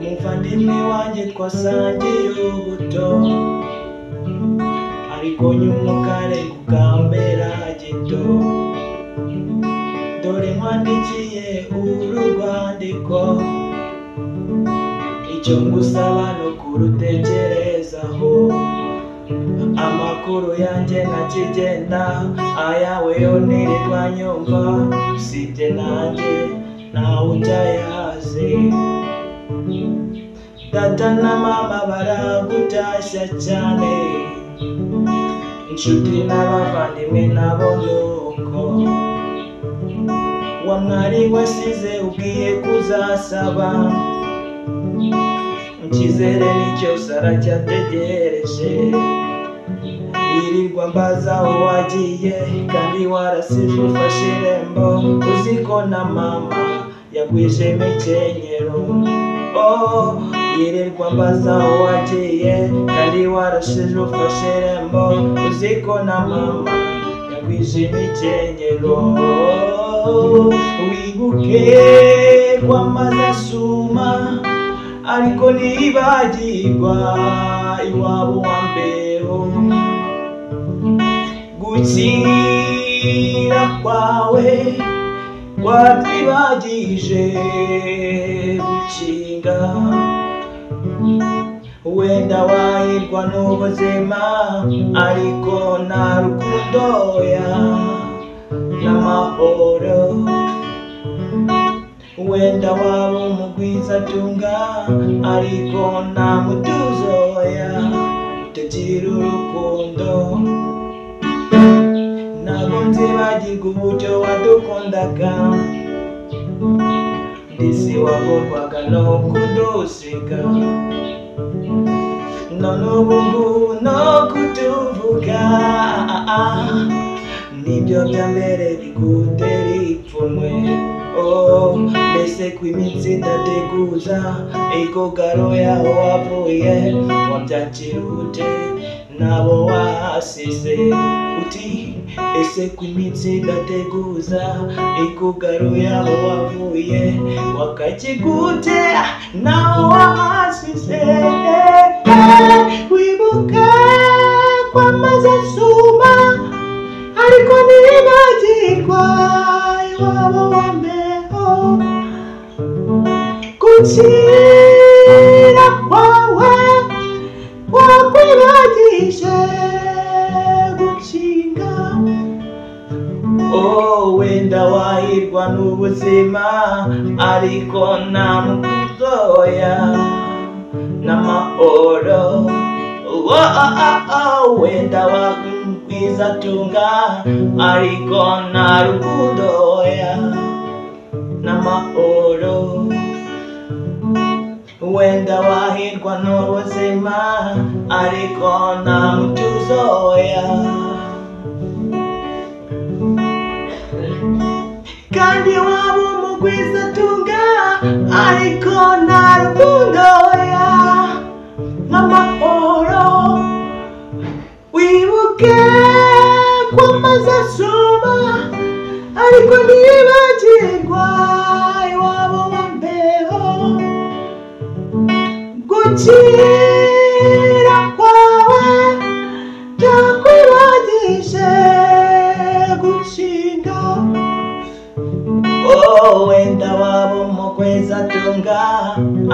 Muvandimwe wanjye twasangiye ubuto, ariko nyuma ukareka ukambera gito. Dore nkwandikiye uru rwandiko, icyo ngusaba ni ukurutekerezaho. Amakuru yanjye ntakigenda, ayawe yo ntirirwa nyumva. Usibye nanjye ntawe ujya yazi. Data na mama baragutashya cyane, inshuti n'abavandimwe nabo nuko. Wa mwari wasize ubwiye kuzasaba, icyizere nicyo saracyategereje. Yirirwa mbaza aho wagiye, kandi warasize ufashe irembo. Uziko na mama yagwije imikenyero. Yirirwa mbaza aho wagiye, kandi warasize ufashe irembo. Uziko na mama yagwije imikenyero. Wibuke kwamaze asuma, ariko ntibagirwa iwabo wa mbeho. Gukira kwawe kwatwibagije gukinga. Wenda wahirwa n'ubuzima, ariko nta rukundo n'amahoro. Wenda waba umugwizatunga, ariko nta mutuzo utagira urukundo. Ntabwo nzibagirwa uburyo wadukundaga, ndetse wagorwaga no kudusiga. None ubu ngubu no kutuvuga, nibyo bya mbere bigutera ipfunwe. Mbese ko iminsi idateguza, ikugaro yaho wavuye, wabyakira ute nabo wasize? Uti ese ko iminsi idateguza, ikugaro yaho wavuye, wakakigute naho wasize? Wibuke kwamaze asuma, ariko ntibagirwa iwabo wa mbeho. Gukira kwawe kwakwibagije gukinga. Wenda wahirwa n'ubuzima, ariko nta mutuzo n'amahoro. Wenda wagwizatunga, ariko nta rukundo n'amahoro. Wenda wahirwa n'ubuzima, ariko nta mutuzo kandi waba umugwizatunga, ariko nta rukundo n'amahoro. Wibuke kwamaze asuma, ariko ntibagirwa iwabo wa mbeho. Gukira kwawe byakwibagije gukinga. Wenda waba umugwizatunga,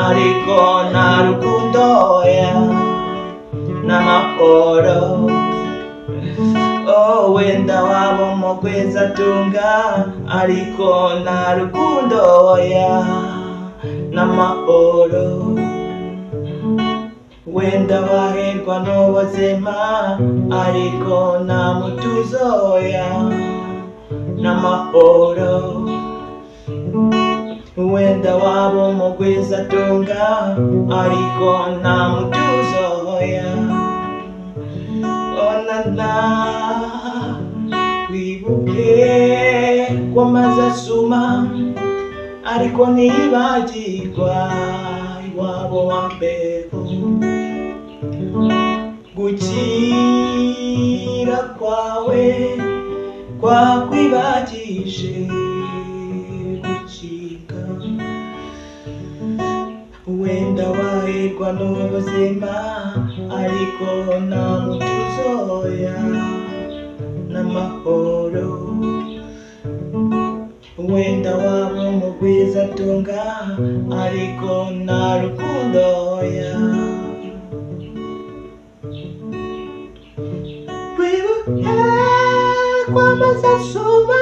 ariko nta rukundo n'amahoro. Wenda waba umugwizatunga, ariko nta rukundo n'amahoro. Wenda wahirwa n'ubuzima, ariko nta mutuzo n'amahoro. Wenda waba umugwizatunga, ariko nta mutuzo wibuke wamaze asuma ariko ntibagirwa iwabo wa mbeho. Gukira kwawe kwakwibagije gukinga, wenda wahirwa n'ubuzima ariko nta mutuzoya n'amahoro. Wenda waba umugwizatunga ariko nta rukundo ya. Wibuke kwamaze asuma